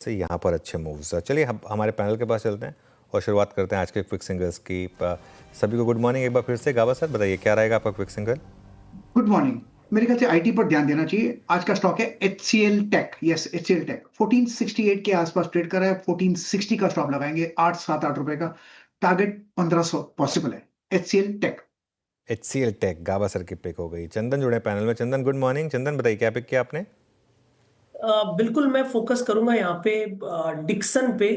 से यहाँ पर अच्छे मूव्स। चलिए हम हमारे पैनल के पास चलते हैं और शुरुआत करते हैं आज के क्विक सिंगल्स की। सभी को गुड मॉर्निंग एक बार फिर से। गावा सर बताइए क्या रहेगा आपका क्विक सिंगल? Good morning. मेरे ख्याल से आईटी पर ध्यान देना चाहिए। आज का स्टॉक है HCL tech. Yes, HCL tech 1468 के आसपास ट्रेड कर रहा है। 1460 का स्टॉप लगाएंगे। 8 रुपए का टारगेट 1500 पॉसिबल है। HCL tech. HCL टेक गावा सर की पिक हो गई। चंदन जुड़े पैनल में। चंदन गुड मॉर्निंग। चंदन बताइए क्या पिक किया आपने? बिल्कुल मैं फोकस करूंगा यहाँ पे डिक्सन पे।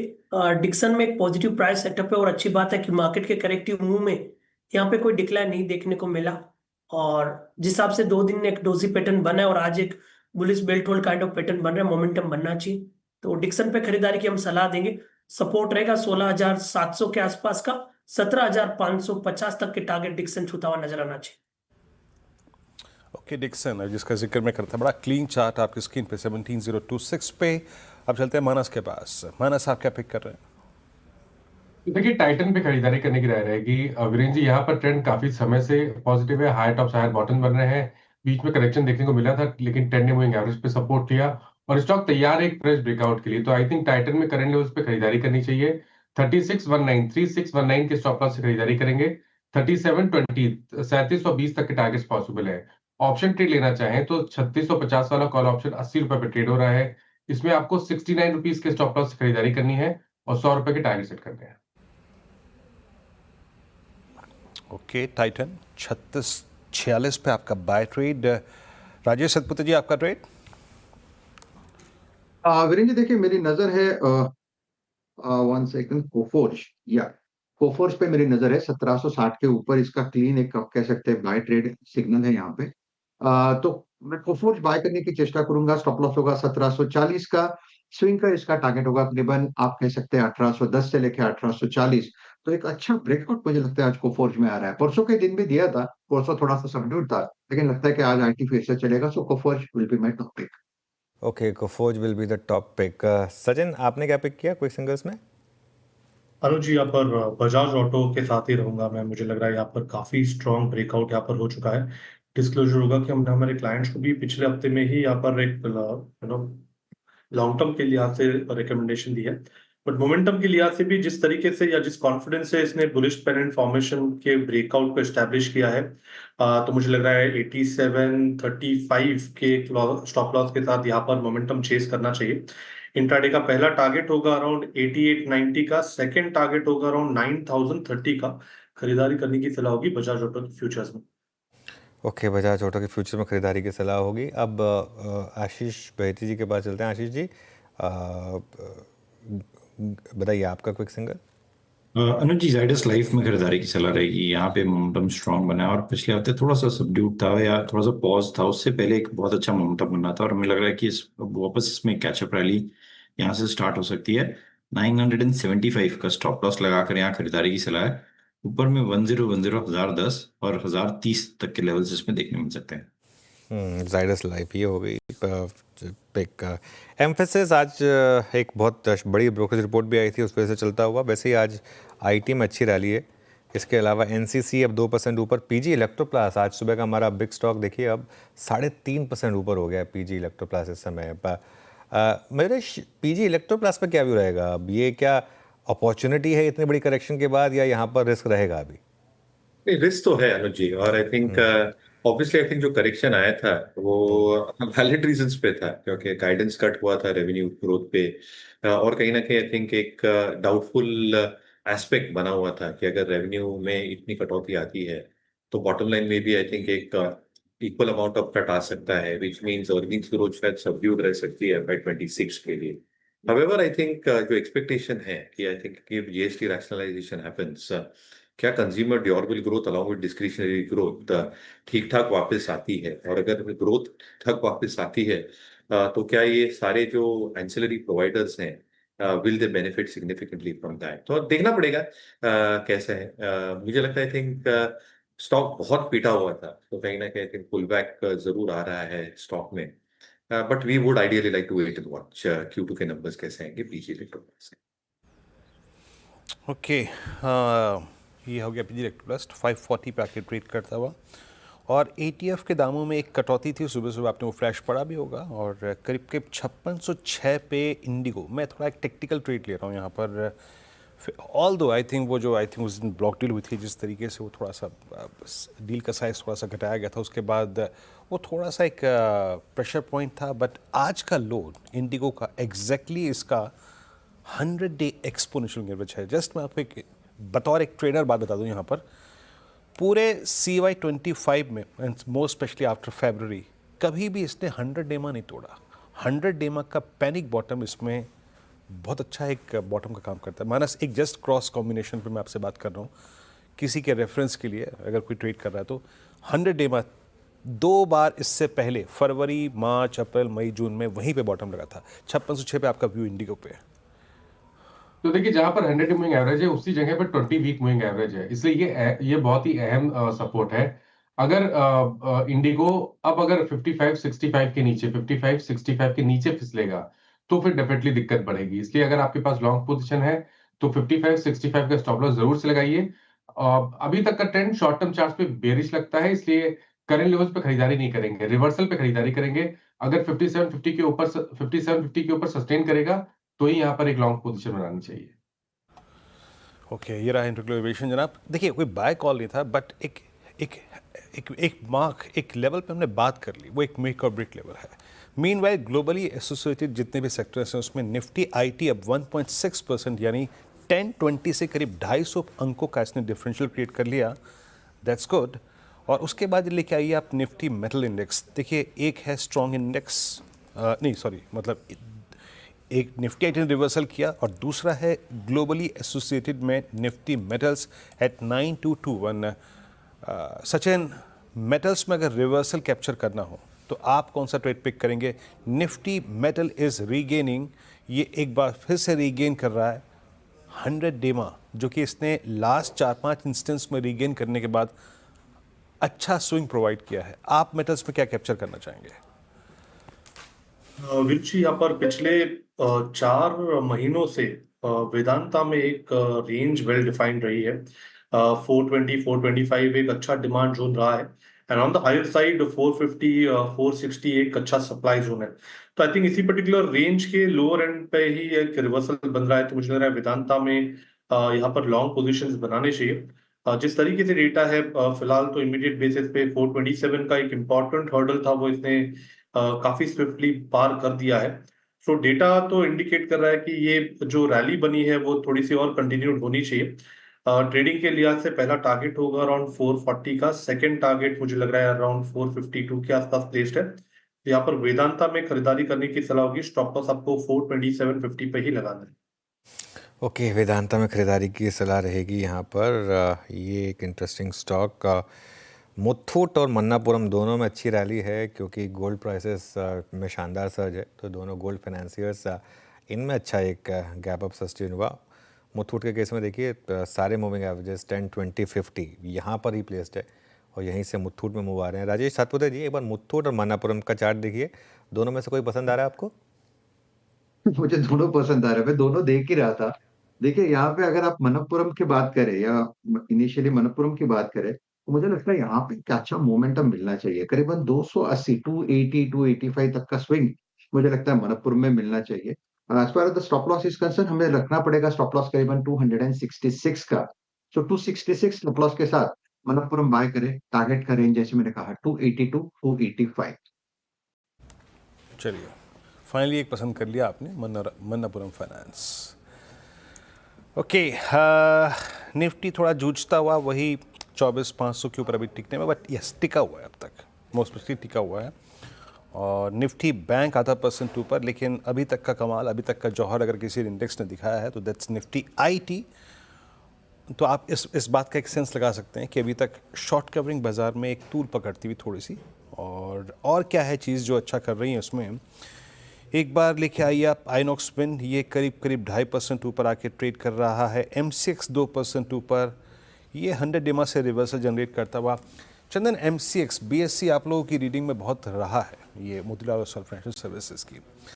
डिक्सन में एक पॉजिटिव प्राइस सेटअप है और अच्छी बात है कि मार्केट के करेक्टिव मूव में यहाँ पे कोई डिक्लाइन नहीं देखने को मिला। और जिस हिसाब से 2 दिन में एक डोजी पैटर्न बना है और आज एक bullish belt hold kind of pattern बन रहा है, मोमेंटम बनना चाहिए। तो डिक्सन पे खरीदारी की हम सलाह देंगे। सपोर्ट रहेगा 16,700 के आसपास का। 17,550 तक के टारगेट डिक्सन छूता हुआ नजर आना चाहिए। ओके डिक्सन जिसका जिक्र मैं करता, बड़ा क्लीन चार्ट आपकी स्क्रीन पे 17026 पे। अब चलते हैं मानस के पास। मानस आप क्या पिक कर रहे हैं? देखिए टाइटन पे खरीदारी करने की राय रहेगी। वीरेंद्र जी, यहाँ पर ट्रेंड काफी समय से पॉजिटिव है। हाई टॉप हायर बॉटम बन रहे हैं। बीच में करेक्शन देखने को मिला था, लेकिन 10 डे मूविंग एवरेज पे सपोर्ट लिया और स्टॉक तैयार है एक फ्रेश ब्रेकआउट के लिए। तो आई थिंक टाइटन में करंट लेवल्स पे खरीदारी करनी चाहिए। 3619 के स्टॉप लॉस से खरीदारी करेंगे। 3720 3720 तक के टारगेट्स पॉसिबल है। ऑप्शन ट्रेड लेना चाहें तो 3650 वाला कॉल ऑप्शन 80 रुपए पे ट्रेड हो रहा है। इसमें आपको 69 रुपीज के स्टॉप लॉस से खरीदारी करनी है और 100 रुपए के टारगेट सेट करने हैं। ओके टाइटन 3646 पे आपका बाय ट्रेड। राजेश सतपुते जी आपका ट्रेड? वीरेंद्र जी देखिए, मेरी नजर है 1 सेकंड। कोफोर्ज या कोफोर्ज पे मेरी नजर है 1760 के ऊपर। इसका क्लीन एक आप कह सकते हैं बाय ट्रेड सिग्नल है यहाँ पे। तो मैं कोफोर्ज बाय करने की चेष्टा करूंगा। स्टॉप लॉस होगा 1740 का। स्विंग का इसका टारगेट होगा तकरीबन आप कह सकते हैं 1810 से लेकर 1840। तो एक अच्छा ब्रेकआउट मुझे लगता है आज कोफोर्ज में आ रहा है। परसों के दिन भी दिया था, परसों थोड़ा सा सबड्यूड था, लेकिन लगता है कि आज आईटी फिर से चलेगा। So Coforge will be my top pick. Okay Coforge will be the top pick. Sachin आपने क्या पिक किया क्विक सिंगल्स में? अनुज जी, यहाँ पर बजाज ऑटो के साथ ही रहूंगा मैं। मुझे लग रहा है यहाँ पर काफी स्ट्रॉन्ग ब्रेकआउट यहाँ पर हो चुका है। डिस्क्लोजर होगा कि हमने हमारे क्लाइंट्स को भी पिछले हफ्ते में ही यहाँ पर एक लॉन्ग टर्म के लिहाज से रिकमेंडेशन दी है। बट मोमेंटम के लिहाज से भी जिस तरीके से या जिस कॉन्फिडेंस से इसने बुलिश पेरेंट फॉर्मेशन के ब्रेकआउट को एस्टैब्लिश किया है, तो मुझे लग रहा है 8735 के स्टॉप लॉस के साथ यहाँ पर मोमेंटम चेस करना चाहिए। इंट्राडे का पहला टारगेट होगा अराउंड 8890 का। सेकंड टारगेट होगा अराउंड 9030 का। खरीदारी करने की सलाह होगी बजाज ऑटो के फ्यूचर्स में। ओके बजाज ऑटो के फ्यूचर में खरीदारी की सलाह होगी। अब आशीष बहेती जी के पास चलते हैं। आशीष जी बताइए आपका क्विक सिंगल। अनुज जी, जाइडस लाइफ में खरीदारी की सलाह रहेगी। यहाँ पे मोमेंटम स्ट्रांग बना है और पिछले हफ्ते थोड़ा सा सबड्यूड था या थोड़ा सा पॉज था। उससे पहले एक बहुत अच्छा मोमेंटम बना था और हमें लग रहा है कि वापस इसमें कैचअप रैली यहाँ से स्टार्ट हो सकती है। 975 का स्टॉप लॉस लगाकर यहाँ खरीदारी की सलाह है। ऊपर में 1010, 1010 और 1030 तक के लेवल्स इसमें देखने मिल सकते हैं। जाइडस लाइफ ये हो गई पिक। एम्फेसिस आज एक बहुत बड़ी ब्रोकरेज रिपोर्ट भी आई थी, उस वजह से चलता हुआ। वैसे ही आज आईटी में अच्छी रैली है। इसके अलावा एनसीसी अब 2% ऊपर। पीजी इलेक्ट्रोप्लास आज सुबह का हमारा बिग स्टॉक देखिए अब 3.5% ऊपर हो गया है पीजी इलेक्ट्रोप्लास इस समय। मेरे पीजी इलेक्ट्रोप्लास पर क्या व्यू रहेगा? अब ये क्या अपॉर्चुनिटी है इतनी बड़ी करेक्शन के बाद, या यहाँ पर रिस्क रहेगा अभी? रिस्क तो है अनुज जी, और I think obviously I think जो करेक्शन आया था वो वैलिड रीजंस पे था, क्योंकि गाइडेंस कट हुआ था रेवेन्यू ग्रोथ पे। और कहीं ना कहीं आई थिंक एक डाउटफुल एस्पेक्ट बना हुआ था कि अगर रेवेन्यू में इतनी कटौती आती है तो बॉटम लाइन में भी आई थिंक एक इक्वल अमाउंट ऑफ कट आ सकता है, विच मीन्स अर्निंग्स ग्रोथ शायद सबड्यूड रह सकती है बाई 26 के लिए। However, आई थिंक जो एक्सपेक्टेशन है कि I think GST rationalisation happens, क्या consumer durable growth along with discretionary growth ठीक ठाक वापस आती है, और अगर ग्रोथ ठीक वापस आती है तो क्या ये सारे जो एंसिलरी प्रोवाइडर्स हैं will they benefit significantly from that? तो देखना पड़ेगा कैसा है। मुझे लगता है आई थिंक स्टॉक बहुत पीटा हुआ था, तो कहीं ना कहीं आई थिंक पुल बैक जरूर आ रहा है स्टॉक में। But we would ideally like to wait and watch Q2 के नंबर्स कैसे आएंगे पीजी इलेक्ट्रोनिक्स के। ओके ये हो गया पीजी इलेक्ट्रोप्लस 540 पे आके ट्रेड करता हुआ। और ETF के दामों में एक कटौती थी, सुबह सुबह आपने वो फ्लैश पढ़ा भी होगा, और करीब करीब 5606 पे इंडिगो। मैं थोड़ा एक टेक्निकल ट्रेड ले रहा हूँ यहाँ पर, ऑल दो आई थिंक वो जो उस दिन ब्लॉक डील हुई थी, जिस तरीके से वो थोड़ा सा डील का साइज थोड़ा सा घटाया गया था, उसके बाद वो थोड़ा सा एक प्रेशर पॉइंट था। बट आज का लो इंडिगो का एग्जैक्टली इसका 100 डे एक्सपोनेंशियल गिरविच है। जस्ट मैं आपको एक बतौर एक ट्रेडर बात बता दूं, यहाँ पर पूरे CY25 में, मोस्ट स्पेशली आफ्टर फरवरी, कभी भी इसने 100 डेमा नहीं तोड़ा। 100 डेमा का पैनिक बॉटम इसमें बहुत अच्छा एक बॉटम का काम करता है। मानस एक जस्ट क्रॉस कॉम्बिनेशन पे मैं आपसे बात कर रहा हूँ, किसी के रेफरेंस के लिए अगर कोई ट्रेड कर रहा है तो 100 डेमा 2 बार इससे पहले फरवरी, मार्च, अप्रैल, मई, जून में वहीं पे बॉटम लगा था। 5606 पे आपका व्यू इंडिगो पे है। तो देखिए, जहां पर 100 डे मूविंग एवरेज है उसी जगह पर 20 वीक मूविंग एवरेज है, इसलिए ये बहुत ही अहम सपोर्ट है। अगर इंडिगो अब अगर 55-65 के नीचे 55-65 के नीचे फिसलेगा तो फिर डेफिनेटली दिक्कत बढ़ेगी। इसलिए अगर आपके पास लॉन्ग पोजीशन है तो 55-65 का स्टॉप लॉस जरूर से लगाइए। अभी तक का ट्रेंड शॉर्ट टर्म चार्ट पे बेरिश लगता है, इसलिए करंट लेवल्स पे खरीदारी नहीं करेंगे, रिवर्सल पे खरीदारी करेंगे। अगर 5750 के ऊपर सस्टेन करेगा तो ही यहाँ पर एक लॉन्ग पोजीशन बनानी चाहिए। ओके, ये रहा इंटरग्लोवेशन जनाब। देखिए, कोई बाय कॉल नहीं था, बट एक मार्क, एक लेवल पे हमने बात कर ली, वो एक मेक और ब्रेक लेवल है। मीनवाइल ग्लोबली एसोसिएटेड जितने भी सेक्टर्स हैं उसमें निफ्टी IT अब 1.6% यानी 1020 से करीब 250 अंकों का इसने डिफरेंशियल क्रिएट कर लिया। That's good. और उसके बाद लेके आइए आप निफ्टी मेटल इंडेक्स। देखिए, एक है स्ट्रॉन्ग इंडेक्स, मतलब एक निफ्टी IT ने रिवर्सल किया, और दूसरा है ग्लोबली एसोसिएटेड में Nifty metals at 9221। Sachin, metals में अगर रिवर्सल कैप्चर करना हो तो आप कौन सा ट्रेड पिक करेंगे? निफ्टी मेटल इज रीगेनिंग, ये एक बार फिर से रीगेन कर रहा है 100 डेमा, जो कि इसने लास्ट 4-5 इंस्टेंस में रीगेन करने के बाद अच्छा स्विंग प्रोवाइड किया है। आप मेटल्स में क्या कैप्चर करना चाहेंगे? विच यहाँ पर पिछले 4 महीनों से वेदांता में एक रेंज वेल डिफाइंड रही है। 420-425 एक अच्छा डिमांड जोन रहा है, and on the higher side 450-460 एक अच्छा सप्लाई जोन है। तो आई थिंक इसी पर्टिकुलर रेंज के लोअर एंड पे ही एक रिवर्सल बन रहा है। तो मुझे लग रहा है वेदांता में यहाँ पर लॉन्ग पोजीशंस बनाने चाहिए। जिस तरीके से डेटा है फिलहाल तो इमीडिएट बेसिस पे 427 का एक इम्पॉर्टेंट हर्डल था, वो इसने काफी स्विफ्टली पार कर दिया है। सो डेटा तो इंडिकेट कर रहा है कि ये जो रैली बनी है वो थोड़ी सी और कंटिन्यूड होनी चाहिए। ट्रेडिंग के लिहाज से पहला टारगेट होगा अराउंड 440 का, सेकंड टारगेट मुझे लग रहा है अराउंड 452 के आसपास प्लेस्ड है। यहाँ पर वेदांता में खरीदारी करने की सलाह होगी। स्टॉप लॉस आपको 427.50 पे ही लगाना है। ओके, वेदांता में खरीदारी की सलाह रहेगी यहाँ पर। ये एक इंटरेस्टिंग स्टॉक। मुथूट और मन्नापुरम दोनों में अच्छी रैली है, क्योंकि गोल्ड प्राइसेस में शानदार सर्ज है, तो दोनों गोल्ड फाइनेंसियर्स इनमें अच्छा एक गैप अप सस्टेन हुआ। मुथूट के केस में देखिए, सारे मूविंग एवरेजेस 10, 20, 50 यहाँ पर ही प्लेस्ड है, और यहीं से मुथूट में मूव आ रहे हैं। राजेश सातपुते जी, एक बार मुथूट और मन्नापुरम का चार्ट देखिए, दोनों में से कोई पसंद आ रहा है आपको? मुझे दोनों पसंद आ रहे हैं, मैं दोनों देख ही रहा था। देखिए, यहाँ पे अगर आप मनप्पुरम की बात करें या इनिशियली मनप्पुरम की बात करें, तो मुझे लगता है यहाँ पे एक अच्छा मोमेंटम मिलना चाहिए। करीबन 280, 280, 285 तक का स्विंग मुझे लगता है मनप्पुरम में मिलना चाहिए। As far as the stop loss is concern, हमें रखना पड़ेगा स्टॉप लॉस करीबन 266 का। सो 266 स्टॉप लॉस के साथ मनप्पुरम बाय करें। टारगेट का रेंज जैसे मैंने कहा 280 टू 285। चलिए, फाइनली एक पसंद कर लिया आपने, मन्नापुरम फाइनेंस। ओके, निफ्टी थोड़ा जूझता हुआ वही 24,500 के ऊपर अभी टिकने में, बट यस टिका हुआ है अब तक, मोस्ट स्पेशली टिका हुआ है। और निफ्टी बैंक आधा % ऊपर, लेकिन अभी तक का कमाल, अभी तक का जौहर अगर किसी इंडेक्स ने दिखाया है तो दैट्स निफ्टी IT। तो आप इस बात का एक सेंस लगा सकते हैं कि अभी तक शॉर्ट कवरिंग बाजार में एक तूल पकड़ती हुई थोड़ी सी, और क्या है चीज़ जो अच्छा कर रही है उसमें। एक बार लेके आइए आप आइनॉक्स विंड, ये करीब 2.5% ऊपर आके ट्रेड कर रहा है। MCX 2% ऊपर, ये 100 डेमा से रिवर्सल जनरेट करता हुआ। चंदन, MCX BSE आप लोगों की रीडिंग में बहुत रहा है, ये मोतीलाल ओसवाल फाइनेंशियल सर्विसेज की।